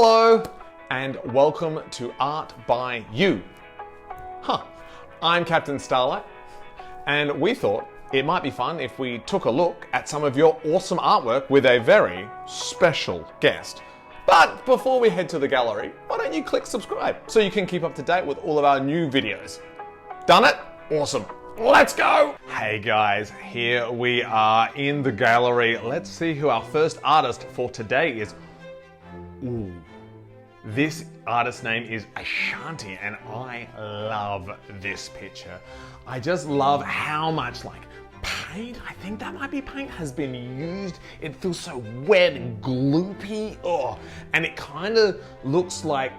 Hello, and welcome to Art by You. I'm Captain Starlight, and we thought it might be fun if we took a look at some of your awesome artwork with a very special guest. But before we head to the gallery, why don't you click subscribe so you can keep up to date with all of our new videos. Done it? Awesome. Let's go! Hey guys, here we are in the gallery. Let's see who our first artist for today is. Ooh. This artist's name is Ashanti, and I love this picture. I just love how much paint, I think that might be paint, has been used. It feels so wet and gloopy. Oh, and it kind of looks like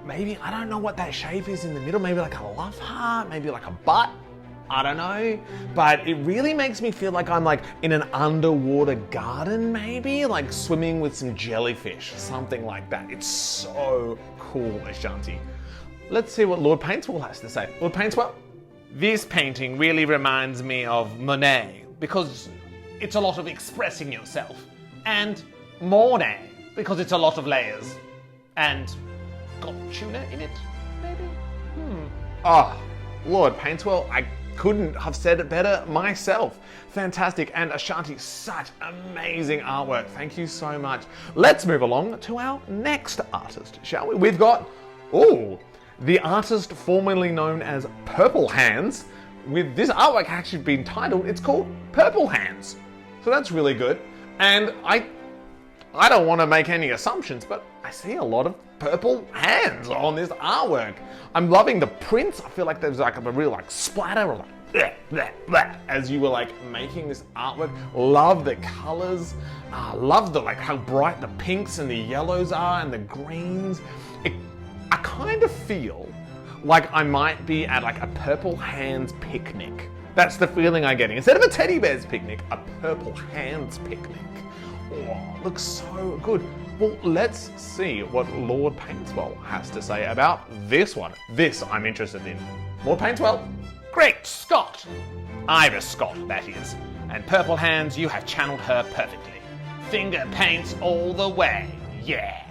maybe, I don't know what that shape is in the middle, maybe like a love heart, maybe like a butt. I don't know, but it really makes me feel like I'm in an underwater garden, maybe like swimming with some jellyfish, something like that. It's so cool, Ashanti. Let's see what Lord Paintswell has to say. Lord Paintswell? This painting really reminds me of Monet because it's a lot of expressing yourself, and Monet because it's a lot of layers, and got tuna in it, maybe? Lord Paintswell, I couldn't have said it better myself. Fantastic, and Ashanti, such amazing artwork. Thank you so much. Let's move along to our next artist, shall we? We've got, the artist formerly known as Purple Hands, with this artwork actually being titled, it's called Purple Hands. So that's really good. And I don't want to make any assumptions, but I see a lot of purple hands on this artwork. I'm loving the prints. I feel like there's a real splatter of as you were making this artwork. Love the colors. Love the how bright the pinks and the yellows are and the greens. I kind of feel like I might be at a Purple Hands picnic. That's the feeling I'm getting. Instead of a teddy bear's picnic, a Purple Hands picnic. Oh, looks so good. Well, let's see what Lord Paintswell has to say about this one. This I'm interested in. Lord Paintswell? Great Scott! Iris Scott, that is. And Purple Hands, you have channeled her perfectly. Finger paints all the way, yeah.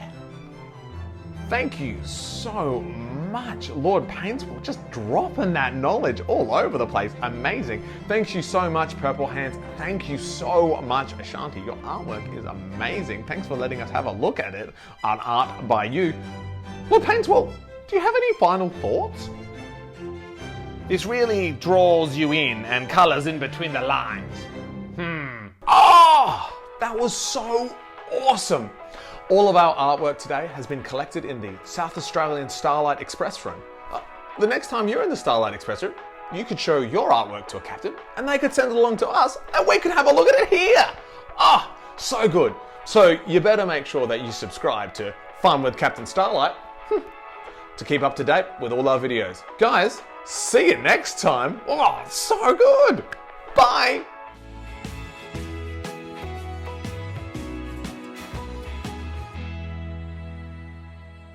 Thank you so much, Lord Paintswell. Just dropping that knowledge all over the place. Amazing. Thank you so much, Purple Hands. Thank you so much, Ashanti. Your artwork is amazing. Thanks for letting us have a look at it on Art by You. Lord Paintswell, do you have any final thoughts? This really draws you in and colours in between the lines. Oh, that was so awesome. All of our artwork today has been collected in the South Australian Starlight Express room. The next time you're in the Starlight Express room, you could show your artwork to a captain and they could send it along to us and we could have a look at it here. So good. So you better make sure that you subscribe to Fun with Captain Starlight to keep up to date with all our videos. Guys, see you next time. So good. Bye.